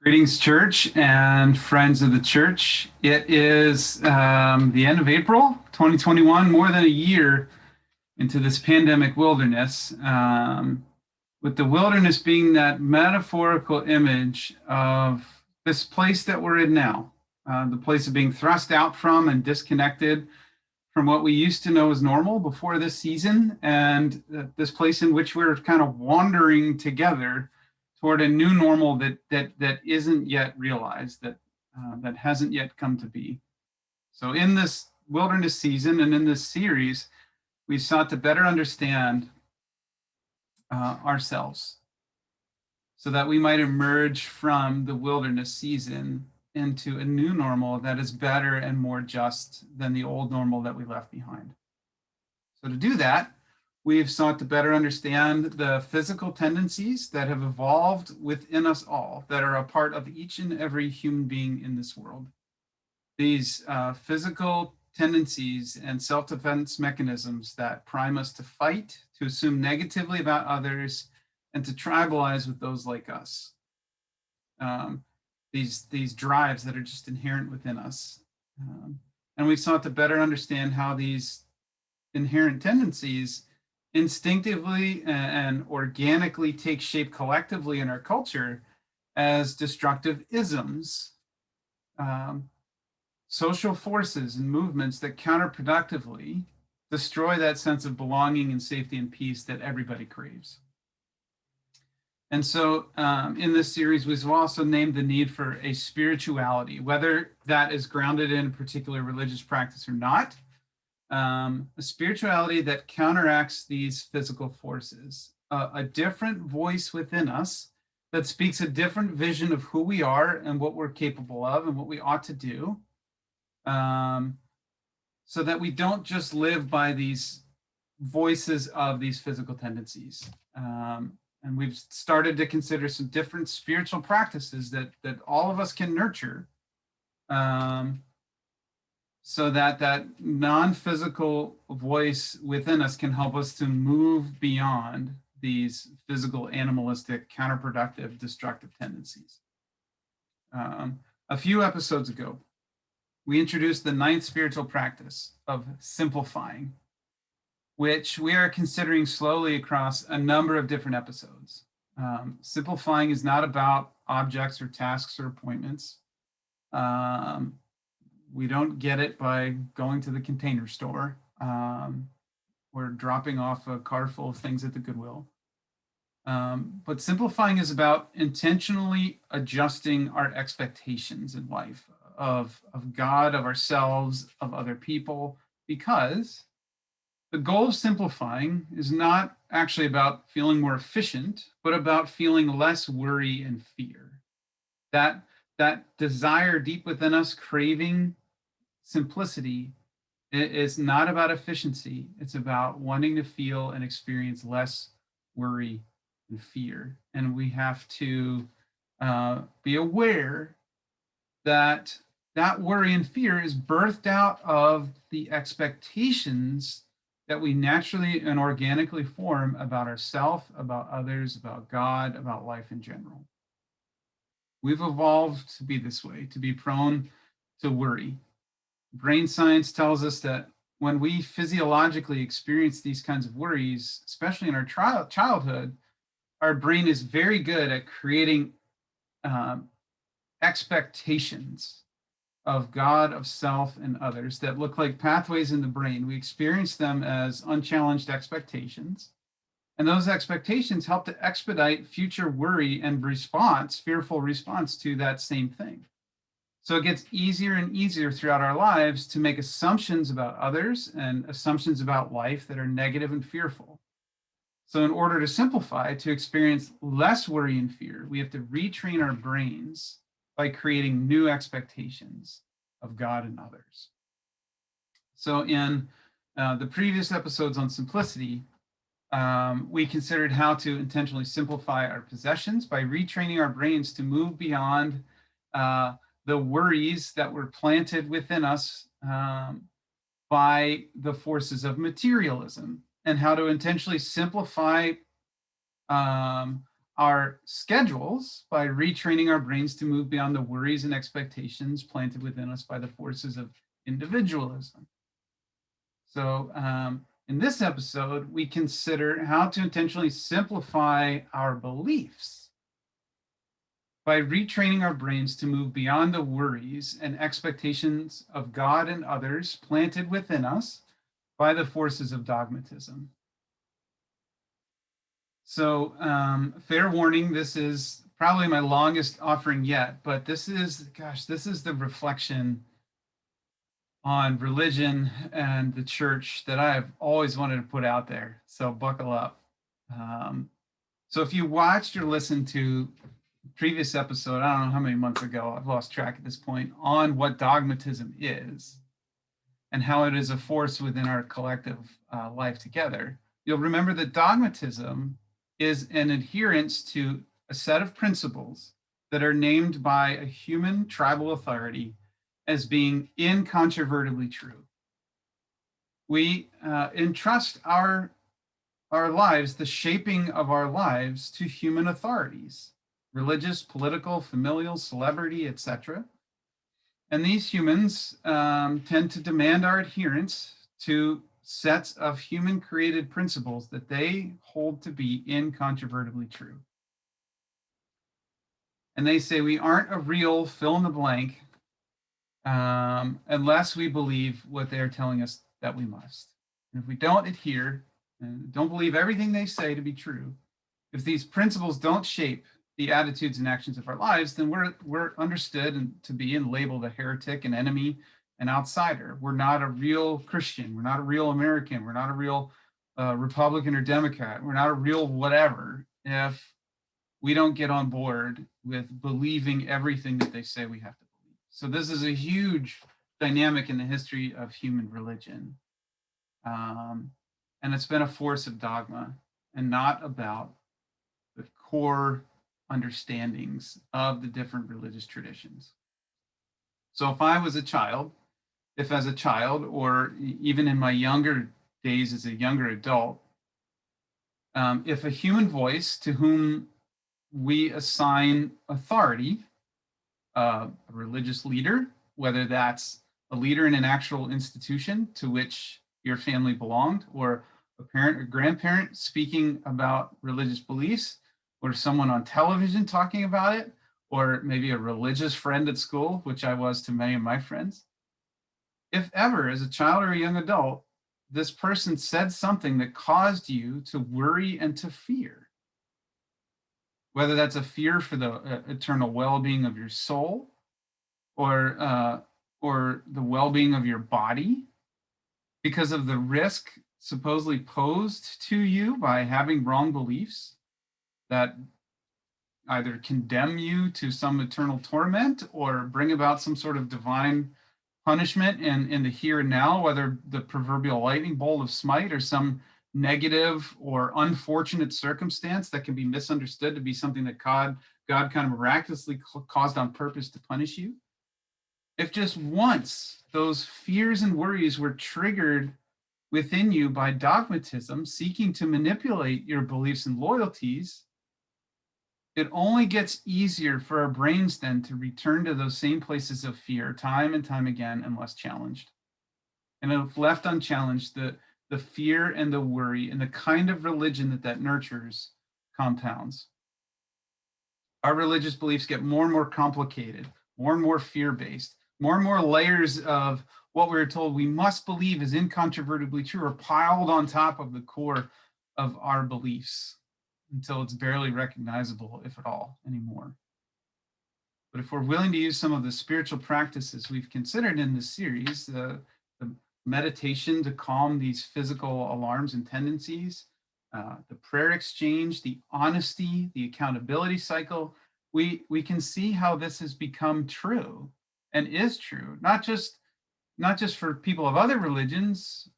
Greetings, church and friends of the church. It is the end of April 2021, more than a year into this pandemic wilderness, with the wilderness being that metaphorical image of this place that we're in now, the place of being thrust out from and disconnected from what we used to know as normal before this season, and this place in which we're kind of wandering together toward a new normal that isn't yet realized, that hasn't yet come to be. So in this wilderness season and in this series, we sought to better understand ourselves so that we might emerge from the wilderness season into a new normal that is better and more just than the old normal that we left behind. So to do that, we've sought to better understand the physical tendencies that have evolved within us all, that are a part of each and every human being in this world. These physical tendencies and self-defense mechanisms that prime us to fight, to assume negatively about others, and to tribalize with those like us. These drives that are just inherent within us. And we've sought to better understand how these inherent tendencies instinctively and organically take shape collectively in our culture as destructive isms, social forces and movements that counterproductively destroy that sense of belonging and safety and peace that everybody craves. And so in this series, we've also named the need for a spirituality, whether that is grounded in a particular religious practice or not, a spirituality that counteracts these physical forces, a different voice within us that speaks a different vision of who we are and what we're capable of and what we ought to do, so that we don't just live by these voices of these physical tendencies. And we've started to consider some different spiritual practices that all of us can nurture, so that non-physical voice within us can help us to move beyond these physical, animalistic, counterproductive, destructive tendencies. A few episodes ago, we introduced the ninth spiritual practice of simplifying, which we are considering slowly across a number of different episodes. Simplifying is not about objects or tasks or appointments. We don't get it by going to the Container Store or dropping off a car full of things at the Goodwill. But simplifying is about intentionally adjusting our expectations in life of God, of ourselves, of other people, because the goal of simplifying is not actually about feeling more efficient, but about feeling less worry and fear. That desire deep within us, craving simplicity, is not about efficiency. It's about wanting to feel and experience less worry and fear. And we have to be aware that worry and fear is birthed out of the expectations that we naturally and organically form about ourselves, about others, about God, about life in general. We've evolved to be this way, to be prone to worry. Brain science tells us that when we physiologically experience these kinds of worries, especially in our childhood, our brain is very good at creating expectations of God, of self, and others that look like pathways in the brain. We experience them as unchallenged expectations. And those expectations help to expedite future worry and response, fearful response to that same thing. So it gets easier and easier throughout our lives to make assumptions about others and assumptions about life that are negative and fearful. So in order to simplify, to experience less worry and fear, we have to retrain our brains by creating new expectations of God and others. So in the previous episodes on simplicity, we considered how to intentionally simplify our possessions by retraining our brains to move beyond the worries that were planted within us by the forces of materialism, and how to intentionally simplify our schedules by retraining our brains to move beyond the worries and expectations planted within us by the forces of individualism. So in this episode, we consider how to intentionally simplify our beliefs by retraining our brains to move beyond the worries and expectations of God and others planted within us by the forces of dogmatism. So fair warning, this is probably my longest offering yet, but this is the reflection on religion and the church that I have always wanted to put out there. So buckle up. So if you watched or listened to previous episode, I don't know how many months ago, I've lost track at this point, on what dogmatism is and how it is a force within our collective life together, you'll remember that dogmatism is an adherence to a set of principles that are named by a human tribal authority as being incontrovertibly true. We entrust our lives, the shaping of our lives, to human authorities, religious, political, familial, celebrity, etc. And these humans tend to demand our adherence to sets of human created principles that they hold to be incontrovertibly true. And they say we aren't a real fill in the blank unless we believe what they're telling us that we must. And if we don't adhere and don't believe everything they say to be true, if these principles don't shape the attitudes and actions of our lives, then we're understood and to be and labeled a heretic, an enemy, an outsider. We're not a real Christian. We're not a real American. We're not a real Republican or Democrat. We're not a real whatever if we don't get on board with believing everything that they say we have to believe. So this is a huge dynamic in the history of human religion. And it's been a force of dogma and not about the core understandings of the different religious traditions. So if I was a child, if as a child, or even in my younger days as a younger adult, if a human voice to whom we assign authority, a religious leader, whether that's a leader in an actual institution to which your family belonged, or a parent or grandparent speaking about religious beliefs, or someone on television talking about it, or maybe a religious friend at school, which I was to many of my friends. If ever, as a child or a young adult, this person said something that caused you to worry and to fear, whether that's a fear for the eternal well-being of your soul, or the well-being of your body, because of the risk supposedly posed to you by having wrong beliefs that either condemn you to some eternal torment or bring about some sort of divine punishment in the here and now, whether the proverbial lightning bolt of smite or some negative or unfortunate circumstance that can be misunderstood to be something that God kind of miraculously caused on purpose to punish you. If just once those fears and worries were triggered within you by dogmatism, seeking to manipulate your beliefs and loyalties, it only gets easier for our brains then to return to those same places of fear time and time again unless challenged. And if left unchallenged, the fear and the worry and the kind of religion that nurtures compounds. Our religious beliefs get more and more complicated, more and more fear-based, more and more layers of what we're told we must believe is incontrovertibly true are piled on top of the core of our beliefs until it's barely recognizable, if at all, anymore. But if we're willing to use some of the spiritual practices we've considered in this series, the meditation to calm these physical alarms and tendencies, the prayer exchange, the honesty, the accountability cycle, we can see how this has become true and is true, not just for people of other religions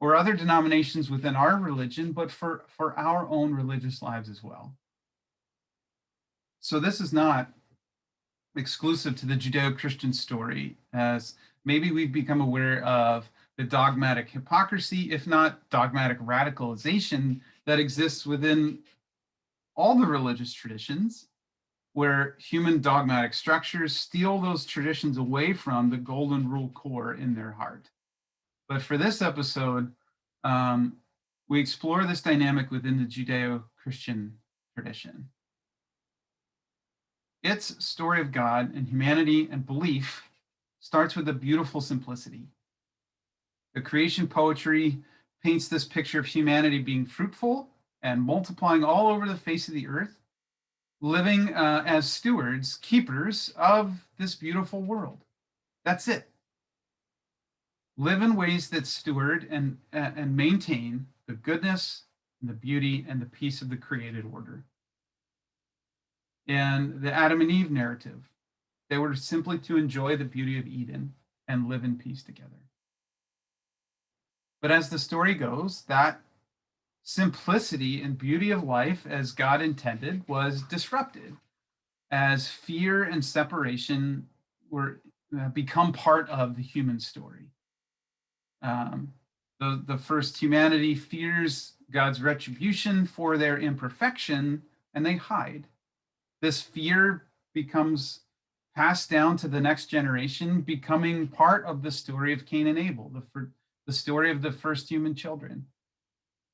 or other denominations within our religion, but for our own religious lives as well. So this is not exclusive to the Judeo-Christian story, as maybe we've become aware of the dogmatic hypocrisy, if not dogmatic radicalization, that exists within all the religious traditions where human dogmatic structures steal those traditions away from the golden rule core in their heart. But for this episode, we explore this dynamic within the Judeo-Christian tradition. Its story of God and humanity and belief starts with a beautiful simplicity. The creation poetry paints this picture of humanity being fruitful and multiplying all over the face of the earth, living as stewards, keepers of this beautiful world. That's it. Live in ways that steward and maintain the goodness and the beauty and the peace of the created order. And the Adam and Eve narrative, they were simply to enjoy the beauty of Eden and live in peace together. But as the story goes, that simplicity and beauty of life as God intended was disrupted as fear and separation were become part of the human story. The first humanity fears God's retribution for their imperfection, and they hide. This fear becomes passed down to the next generation, becoming part of the story of Cain and Abel, the story of the first human children.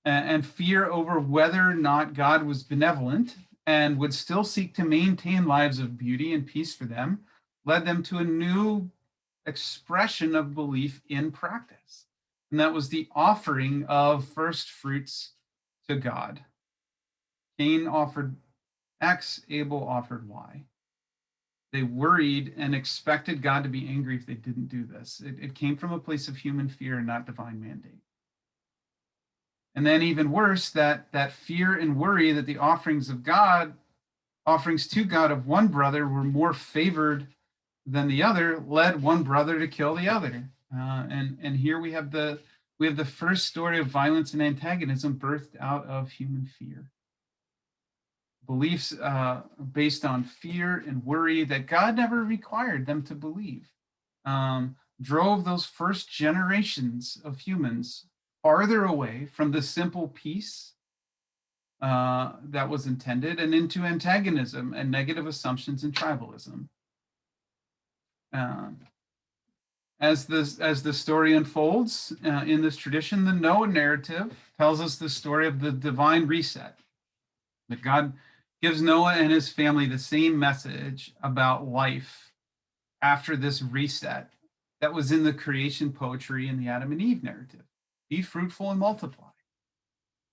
And fear over whether or not God was benevolent and would still seek to maintain lives of beauty and peace for them led them to a new expression of belief in practice. And that was the offering of first fruits to God. Cain offered X, Abel offered Y. They worried and expected God to be angry if they didn't do this. It came from a place of human fear and not divine mandate. And then even worse, that fear and worry that the offerings to God of one brother were more favored than the other led one brother to kill the other. And here we have the first story of violence and antagonism birthed out of human fear. Beliefs based on fear and worry that God never required them to believe drove those first generations of humans farther away from the simple peace that was intended and into antagonism and negative assumptions and tribalism. As the story unfolds in this tradition, the Noah narrative tells us the story of the divine reset. That God gives Noah and his family the same message about life after this reset that was in the creation poetry in the Adam and Eve narrative. Be fruitful and multiply.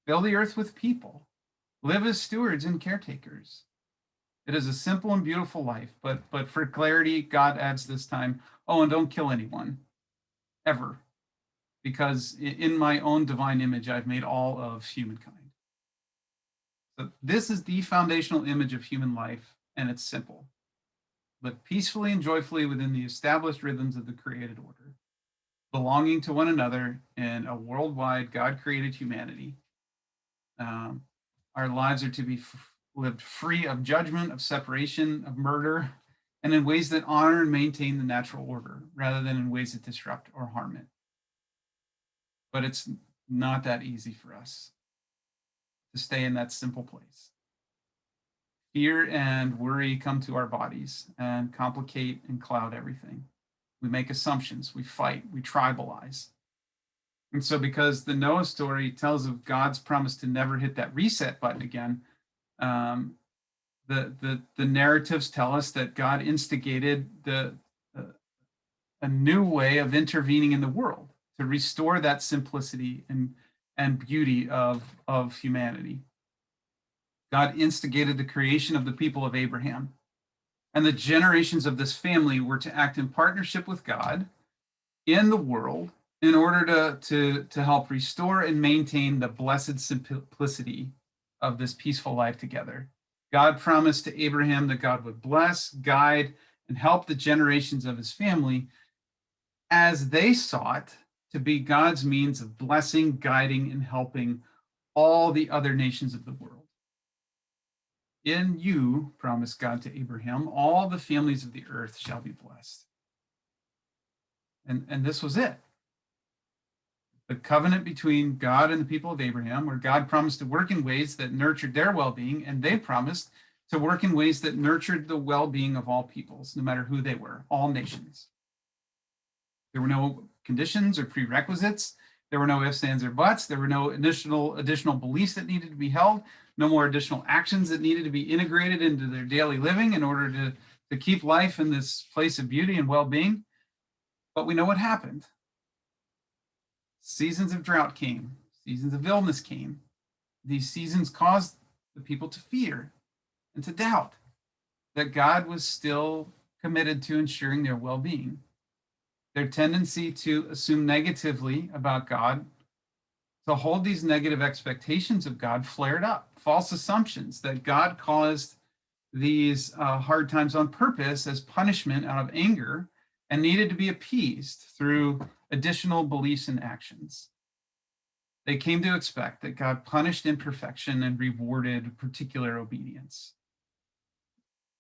Fill the earth with people. Live as stewards and caretakers. It is a simple and beautiful life, but for clarity, God adds this time, oh, and don't kill anyone, ever, because in my own divine image, I've made all of humankind. So this is the foundational image of human life, and it's simple. Live peacefully and joyfully within the established rhythms of the created order, belonging to one another in a worldwide God-created humanity. Our lives are to be lived free of judgment, of separation, of murder, and in ways that honor and maintain the natural order, rather than in ways that disrupt or harm it. But it's not that easy for us to stay in that simple place. Fear and worry come to our bodies and complicate and cloud everything. We make assumptions, we fight, we tribalize. And so because the Noah story tells of God's promise to never hit that reset button again, the narratives tell us that God instigated a new way of intervening in the world to restore that simplicity and beauty of humanity. God instigated the creation of the people of Abraham, and the generations of this family were to act in partnership with God in the world in order to help restore and maintain the blessed simplicity of this peaceful life together. God promised to Abraham that God would bless, guide, and help the generations of his family as they sought to be God's means of blessing, guiding, and helping all the other nations of the world. In you, promised God to Abraham, all the families of the earth shall be blessed. And this was it. the covenant between God and the people of Abraham, where God promised to work in ways that nurtured their well-being, and they promised to work in ways that nurtured the well-being of all peoples, no matter who they were, all nations. There were no conditions or prerequisites. There were no ifs, ands, or buts. There were no additional beliefs that needed to be held, no more additional actions that needed to be integrated into their daily living in order to keep life in this place of beauty and well-being. But we know what happened. Seasons of drought came, seasons of illness came. These seasons caused the people to fear and to doubt that God was still committed to ensuring their well-being. Their tendency to assume negatively about God, to hold these negative expectations of God, flared up. False assumptions that God caused these hard times on purpose as punishment out of anger and needed to be appeased through additional beliefs and actions. They came to expect that God punished imperfection and rewarded particular obedience.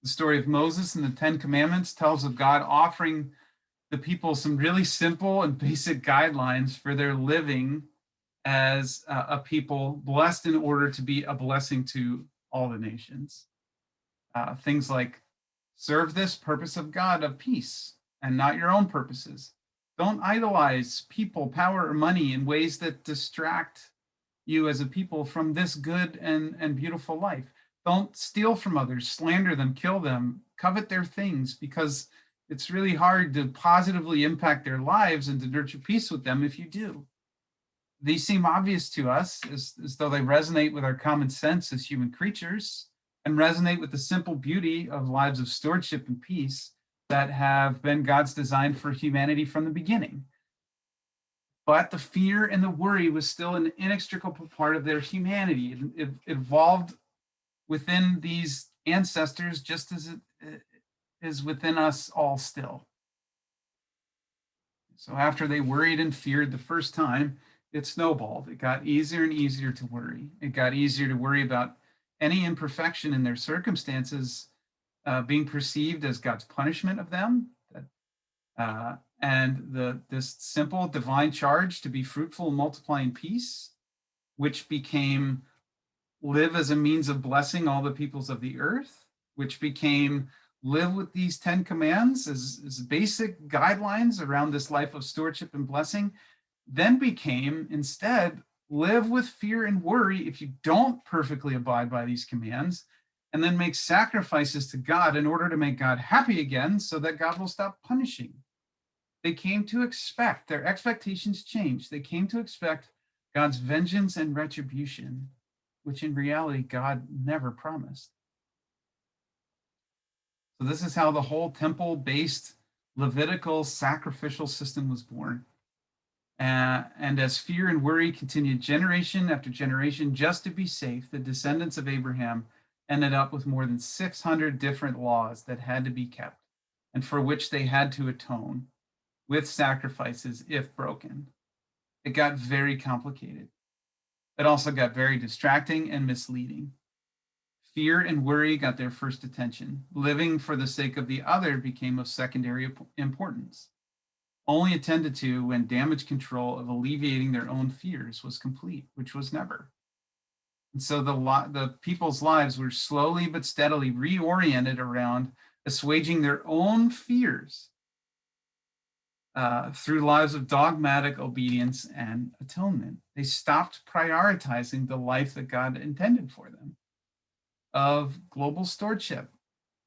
The story of Moses and the Ten Commandments tells of God offering the people some really simple and basic guidelines for their living as a people blessed in order to be a blessing to all the nations. Things like serve this purpose of God of peace and not your own purposes. Don't idolize people, power, or money in ways that distract you as a people from this good and beautiful life. Don't steal from others, slander them, kill them, covet their things, because it's really hard to positively impact their lives and to nurture peace with them if you do. These seem obvious to us as though they resonate with our common sense as human creatures and resonate with the simple beauty of lives of stewardship and peace that have been God's design for humanity from the beginning. But the fear and the worry was still an inextricable part of their humanity. It evolved within these ancestors just as it is within us all still. So after they worried and feared the first time, it snowballed. It got easier and easier to worry. It got easier to worry about any imperfection in their circumstances being perceived as God's punishment of them, and this simple divine charge to be fruitful and multiply in peace, which became live as a means of blessing all the peoples of the earth, which became live with these 10 commands as basic guidelines around this life of stewardship and blessing, then became instead live with fear and worry if you don't perfectly abide by these commands, and then make sacrifices to God in order to make God happy again so that God will stop punishing. They came to expect, their expectations changed. They came to expect God's vengeance and retribution, which in reality God never promised. So this is how the whole temple-based Levitical sacrificial system was born. And as fear and worry continued generation after generation just to be safe, the descendants of Abraham ended up with more than 600 different laws that had to be kept and for which they had to atone with sacrifices if broken. It got very complicated. It also got very distracting and misleading. Fear and worry got their first attention. Living for the sake of the other became of secondary importance, only attended to when damage control of alleviating their own fears was complete, which was never. And so the people's lives were slowly but steadily reoriented around assuaging their own fears through lives of dogmatic obedience and atonement. They stopped prioritizing the life that God intended for them of global stewardship,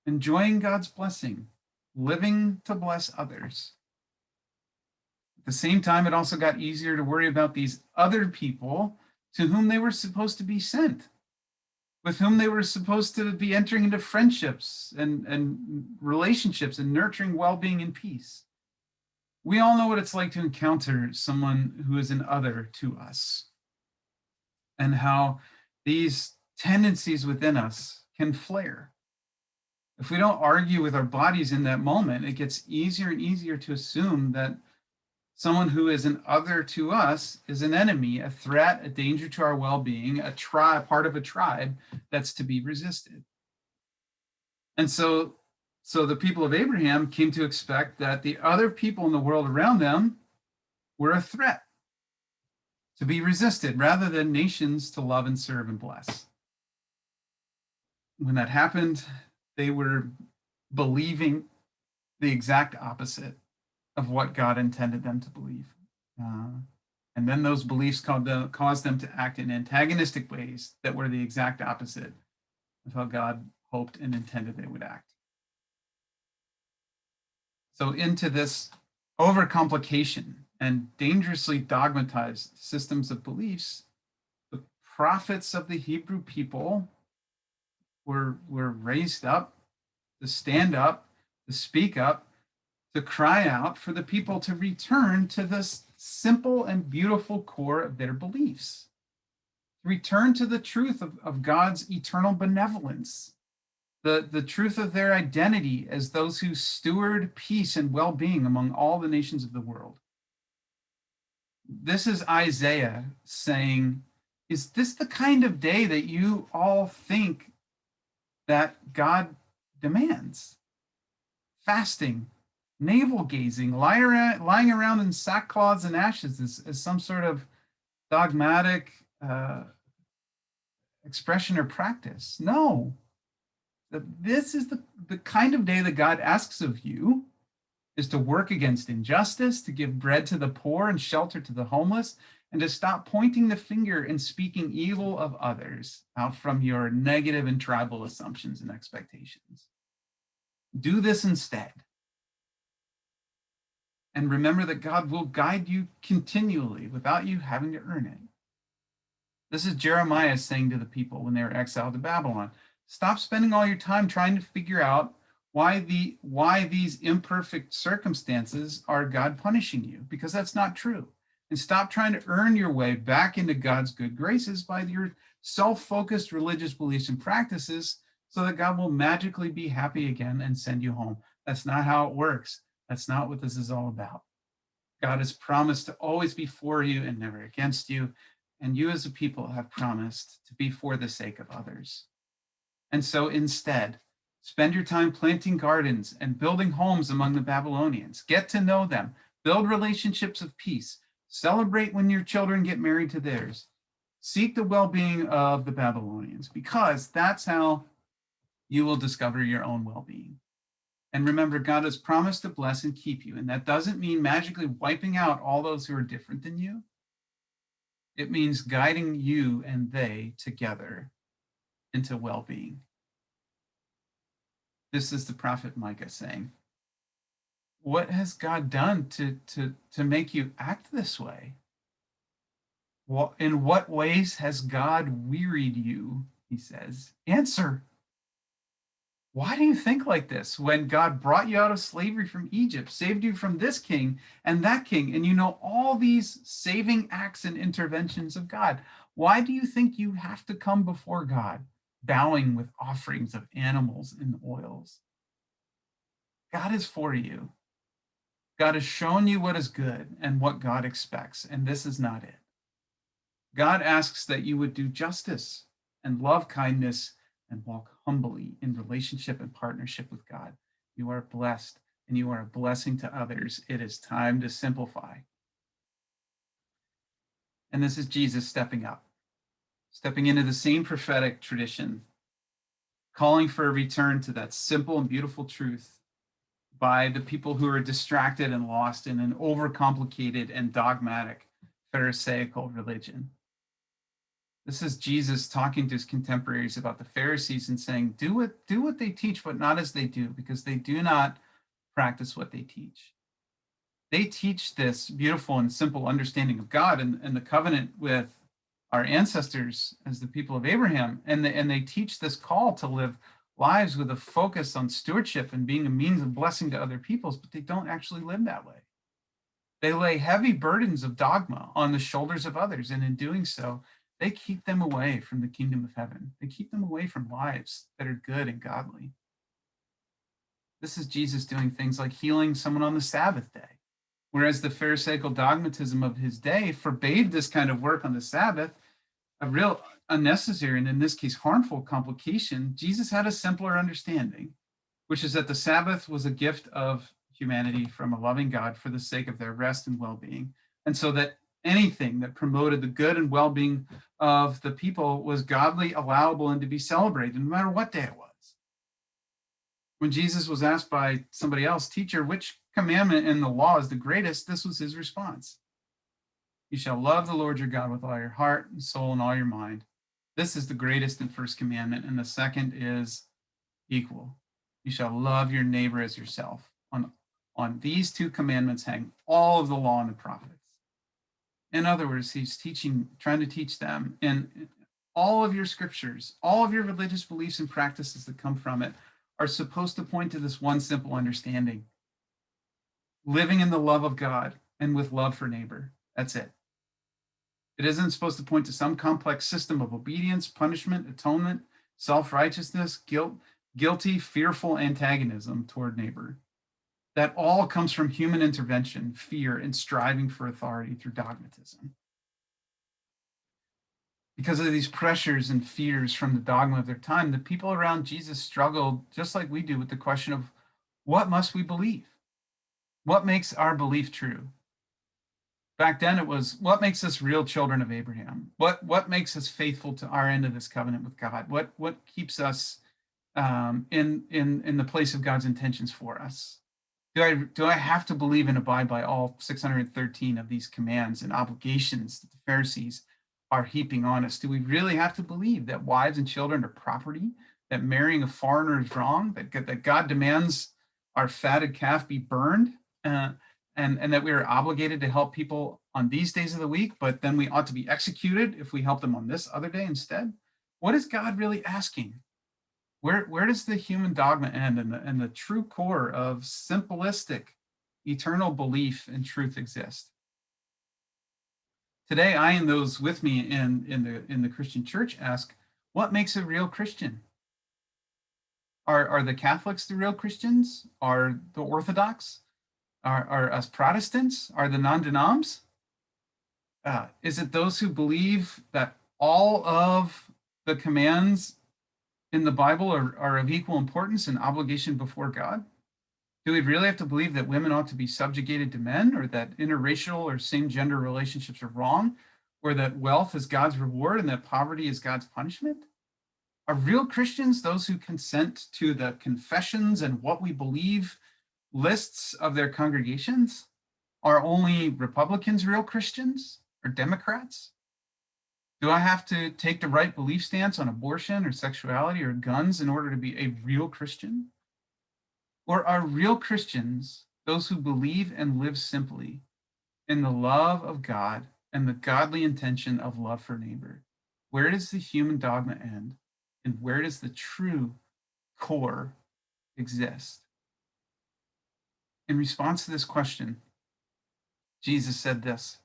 enjoying God's blessing, living to bless others. At the same time, it also got easier to worry about these other people to whom they were supposed to be sent, with whom they were supposed to be entering into friendships and relationships and nurturing well-being and peace. We all know what it's like to encounter someone who is an other to us, and how these tendencies within us can flare. If we don't argue with our bodies in that moment, it gets easier and easier to assume that someone who is an other to us is an enemy, a threat, a danger to our well-being, part of a tribe that's to be resisted. And so the people of Abraham came to expect that the other people in the world around them were a threat. to be resisted rather than nations to love and serve and bless. When that happened, they were believing the exact opposite of what God intended them to believe. And then those beliefs caused them to act in antagonistic ways that were the exact opposite of how God hoped and intended they would act. So into this overcomplication and dangerously dogmatized systems of beliefs, the prophets of the Hebrew people were raised up to stand up, to speak up, to cry out for the people to return to this simple and beautiful core of their beliefs, to return to the truth of God's eternal benevolence, the truth of their identity as those who steward peace and well-being among all the nations of the world. This is Isaiah saying, is this the kind of day that you all think that God demands? Fasting, navel gazing, lying around in sackcloths and ashes as some sort of dogmatic expression or practice. No, this is the kind of day that God asks of you, is to work against injustice, to give bread to the poor and shelter to the homeless, and to stop pointing the finger and speaking evil of others out from your negative and tribal assumptions and expectations. Do this instead. And remember that God will guide you continually without you having to earn it. This is Jeremiah saying to the people when they were exiled to Babylon. Stop spending all your time trying to figure out why these imperfect circumstances are God punishing you, because that's not true. And stop trying to earn your way back into God's good graces by your self-focused religious beliefs and practices so that God will magically be happy again and send you home. That's not how it works. That's not what this is all about. God has promised to always be for you and never against you. And you as a people have promised to be for the sake of others. And so instead, spend your time planting gardens and building homes among the Babylonians. Get to know them. Build relationships of peace. Celebrate when your children get married to theirs. Seek the well-being of the Babylonians, because that's how you will discover your own well-being. And remember, God has promised to bless and keep you. And that doesn't mean magically wiping out all those who are different than you. It means guiding you and they together into well-being. This is the prophet Micah saying, what has God done to make you act this way? In what ways has God wearied you? He says, answer. Why do you think like this when God brought you out of slavery from Egypt, saved you from this king and that king, and you know all these saving acts and interventions of God? Why do you think you have to come before God, bowing with offerings of animals and oils? God is for you. God has shown you what is good and what God expects, and this is not it. God asks that you would do justice and love kindness and walk humbly in relationship and partnership with God. You are blessed and you are a blessing to others. It is time to simplify. And this is Jesus stepping up, stepping into the same prophetic tradition, calling for a return to that simple and beautiful truth by the people who are distracted and lost in an overcomplicated and dogmatic Pharisaical religion. This is Jesus talking to his contemporaries about the Pharisees and saying, do what they teach, but not as they do, because they do not practice what they teach. They teach this beautiful and simple understanding of God and the covenant with our ancestors as the people of Abraham. And they teach this call to live lives with a focus on stewardship and being a means of blessing to other peoples, but they don't actually live that way. They lay heavy burdens of dogma on the shoulders of others, and in doing so, they keep them away from the kingdom of heaven. They keep them away from lives that are good and godly. This is Jesus doing things like healing someone on the Sabbath day, whereas the Pharisaical dogmatism of his day forbade this kind of work on the Sabbath, a real unnecessary and in this case harmful complication. Jesus had a simpler understanding, which is that the Sabbath was a gift of humanity from a loving God for the sake of their rest and well-being. And so that anything that promoted the good and well-being of the people was godly, allowable, and to be celebrated, no matter what day it was. When Jesus was asked by somebody else, "Teacher, which commandment in the law is the greatest?" This was his response: "You shall love the Lord your God with all your heart and soul and all your mind. This is the greatest and first commandment, and the second is equal. You shall love your neighbor as yourself. On these two commandments hang all of the law and the prophets." In other words, he's trying to teach them in all of your scriptures, all of your religious beliefs and practices that come from it are supposed to point to this one simple understanding: living in the love of God and with love for neighbor. That's it. It isn't supposed to point to some complex system of obedience, punishment, atonement, self-righteousness, guilty, fearful antagonism toward neighbor. That all comes from human intervention, fear, and striving for authority through dogmatism. Because of these pressures and fears from the dogma of their time, the people around Jesus struggled, just like we do, with the question of, what must we believe? What makes our belief true? Back then it was, what makes us real children of Abraham? What makes us faithful to our end of this covenant with God? What keeps us in the place of God's intentions for us? Do I have to believe and abide by all 613 of these commands and obligations that the Pharisees are heaping on us? Do we really have to believe that wives and children are property, that marrying a foreigner is wrong, that God demands our fatted calf be burned, and that we are obligated to help people on these days of the week, but then we ought to be executed if we help them on this other day instead? What is God really asking? Where does the human dogma end and the true core of simplistic eternal belief and truth exist? Today, I and those with me in the Christian church ask, what makes a real Christian? Are the Catholics the real Christians? Are the Orthodox? Are us Protestants? Are the non-denoms? Is it those who believe that all of the commands in the Bible are of equal importance and obligation before God? Do we really have to believe that women ought to be subjugated to men, or that interracial or same gender relationships are wrong, or that wealth is God's reward and that poverty is God's punishment? Are real Christians those who consent to the confessions and what we believe lists of their congregations? Are only Republicans real Christians, or Democrats? Do I have to take the right belief stance on abortion or sexuality or guns in order to be a real Christian? Or are real Christians those who believe and live simply in the love of God and the godly intention of love for neighbor? Where does the human dogma end, and where does the true core exist? In response to this question, Jesus said this: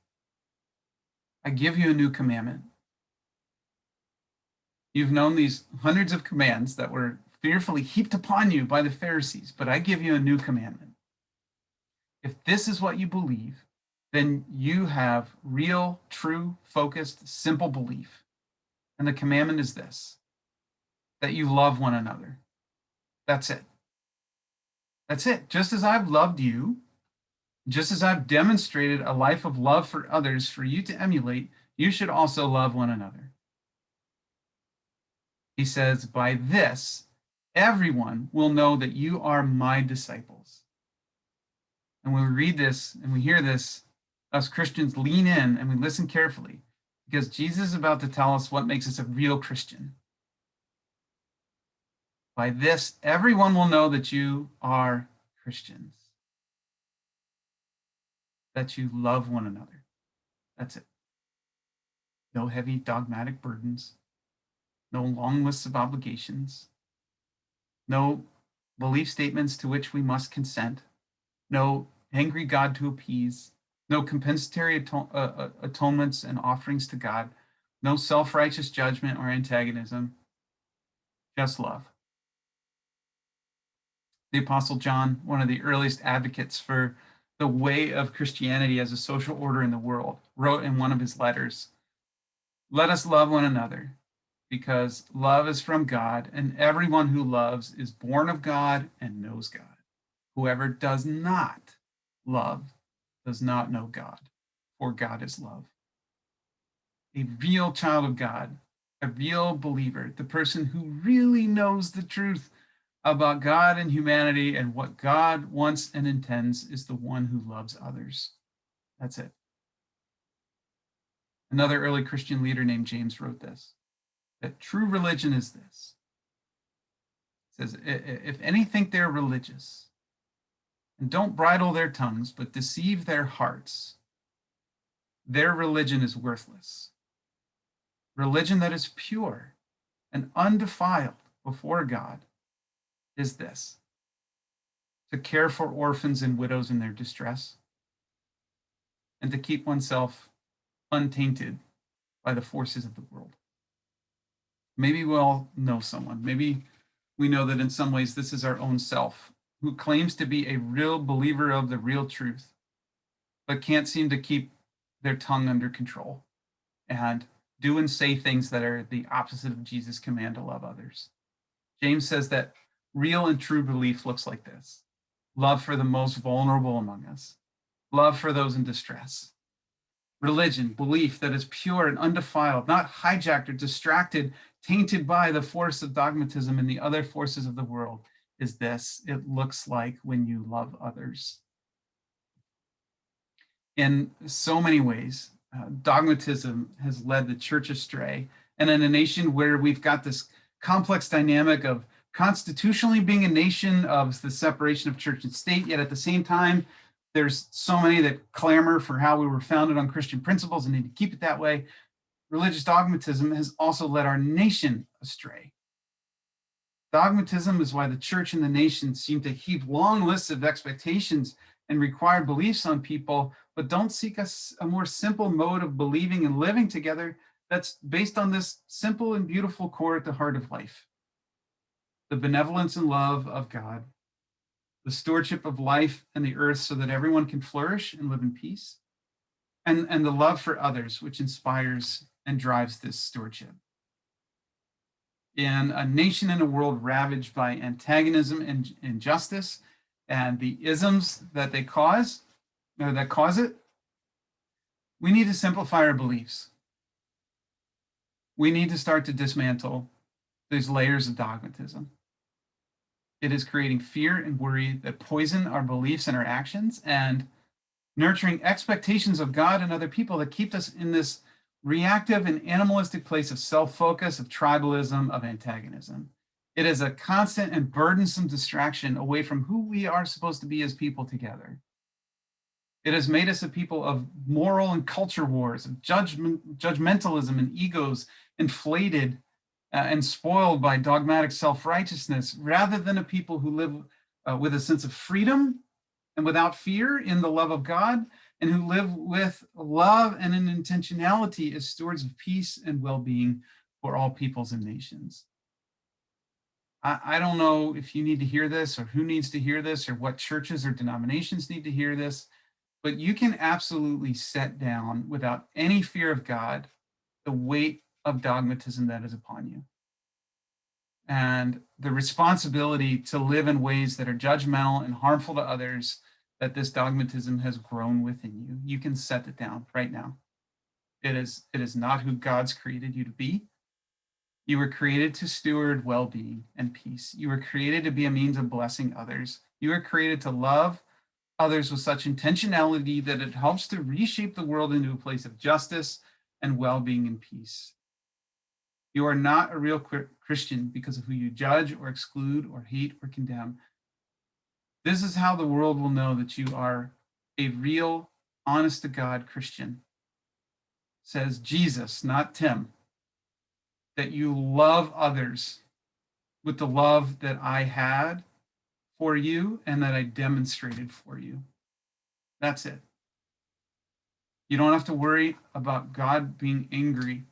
"I give you a new commandment. You've known these hundreds of commands that were fearfully heaped upon you by the Pharisees, but I give you a new commandment. If this is what you believe, then you have real, true, focused, simple belief. And the commandment is this: that you love one another." That's it. That's it. Just as I've loved you, just as I've demonstrated a life of love for others for you to emulate, you should also love one another. He says, "By this, everyone will know that you are my disciples." And when we read this and we hear this, us Christians lean in and we listen carefully, because Jesus is about to tell us what makes us a real Christian. By this, everyone will know that you are Christians, that you love one another. That's it. No heavy dogmatic burdens, no long lists of obligations, no belief statements to which we must consent, no angry God to appease, no compensatory atonements and offerings to God, no self-righteous judgment or antagonism, just love. The Apostle John, one of the earliest advocates for the way of Christianity as a social order in the world, wrote in one of his letters, "Let us love one another, because love is from God, and everyone who loves is born of God and knows God. Whoever does not love does not know God, for God is love." a real child of God, a real believer, the person who really knows the truth about God and humanity and what God wants and intends, is the one who loves others. That's it. Another early Christian leader named James wrote this, that true religion is this. It says, if any think they're religious and don't bridle their tongues, but deceive their hearts, their religion is worthless. Religion that is pure and undefiled before God is this: to care for orphans and widows in their distress, and to keep oneself untainted by the forces of the world. Maybe we all know someone. Maybe we know that in some ways this is our own self, who claims to be a real believer of the real truth, but can't seem to keep their tongue under control and do and say things that are the opposite of Jesus' command to love others. James says that real and true belief looks like this: love for the most vulnerable among us, love for those in distress. Religion, belief that is pure and undefiled, not hijacked or distracted, tainted by the force of dogmatism and the other forces of the world, is this: it looks like when you love others. In so many ways, dogmatism has led the church astray. And in a nation where we've got this complex dynamic of constitutionally being a nation of the separation of church and state, yet at the same time, there's so many that clamor for how we were founded on Christian principles and need to keep it that way. Religious dogmatism has also led our nation astray. Dogmatism is why the church and the nation seem to heap long lists of expectations and required beliefs on people, but don't seek a more simple mode of believing and living together that's based on this simple and beautiful core at the heart of life: the benevolence and love of God, the stewardship of life and the earth so that everyone can flourish and live in peace, and the love for others, which inspires and drives this stewardship. In a nation and a world ravaged by antagonism and injustice and the isms that they cause, or that cause it, we need to simplify our beliefs. We need to start to dismantle these layers of dogmatism. It is creating fear and worry that poison our beliefs and our actions, and nurturing expectations of God and other people that keep us in this reactive and animalistic place of self-focus, of tribalism, of antagonism. It is a constant and burdensome distraction away from who we are supposed to be as people together. It has made us a people of moral and culture wars, of judgmentalism and egos inflated and spoiled by dogmatic self-righteousness, rather than a people who live with a sense of freedom and without fear in the love of God, and who live with love and an intentionality as stewards of peace and well-being for all peoples and nations. I don't know if you need to hear this, or who needs to hear this, or what churches or denominations need to hear this, but you can absolutely set down without any fear of God the weight of dogmatism that is upon you, and the responsibility to live in ways that are judgmental and harmful to others that this dogmatism has grown within you. You can set it down right now. It is not who God's created you to be. You were created to steward well-being and peace. You were created to be a means of blessing others. You were created to love others with such intentionality that it helps to reshape the world into a place of justice and well-being and peace. You are not a real Christian because of who you judge or exclude or hate or condemn. This is how the world will know that you are a real, honest to God Christian. Says Jesus, not Tim, that you love others with the love that I had for you and that I demonstrated for you. That's it. You don't have to worry about God being angry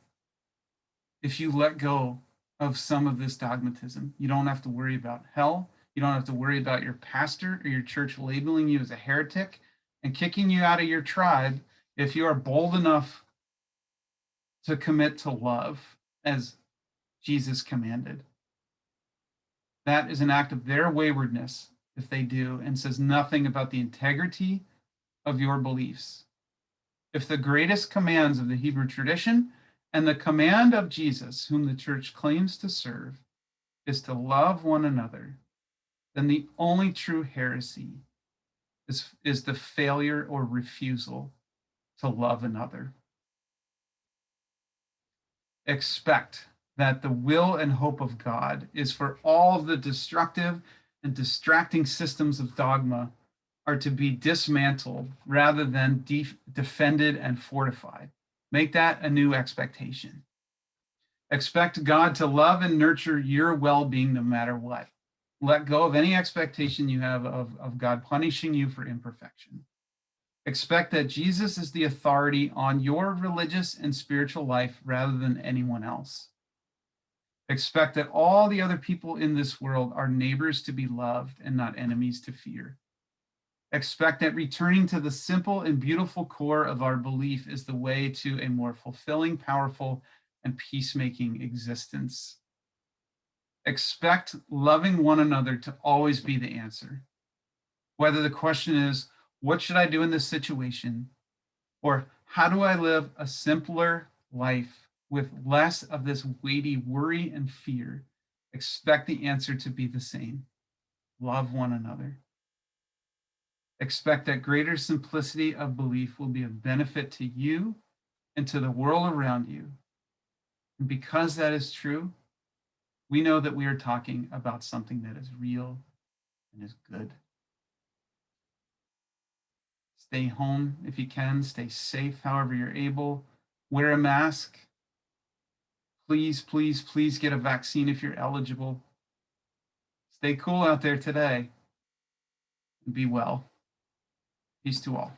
if you let go of some of this dogmatism. You don't have to worry about hell. You don't have to worry about your pastor or your church labeling you as a heretic and kicking you out of your tribe if you are bold enough to commit to love as Jesus commanded. That is an act of their waywardness if they do, and says nothing about the integrity of your beliefs. If the greatest commands of the Hebrew tradition And the command of Jesus, whom the church claims to serve, is to love one another, then the only true heresy is the failure or refusal to love another. Expect that the will and hope of God is for all of the destructive and distracting systems of dogma are to be dismantled rather than defended and fortified. Make that a new expectation. Expect God to love and nurture your well-being no matter what. Let go of any expectation you have of God punishing you for imperfection. Expect that Jesus is the authority on your religious and spiritual life rather than anyone else. Expect that all the other people in this world are neighbors to be loved and not enemies to fear. Expect that returning to the simple and beautiful core of our belief is the way to a more fulfilling, powerful, and peacemaking existence. Expect loving one another to always be the answer. Whether the question is, what should I do in this situation? Or how do I live a simpler life with less of this weighty worry and fear? Expect the answer to be the same. Love one another. Expect that greater simplicity of belief will be of benefit to you and to the world around you. And because that is true, we know that we are talking about something that is real and is good. Stay home if you can, stay safe however you're able, wear a mask. Please, please, please get a vaccine if you're eligible. Stay cool out there today and be well. Peace to all.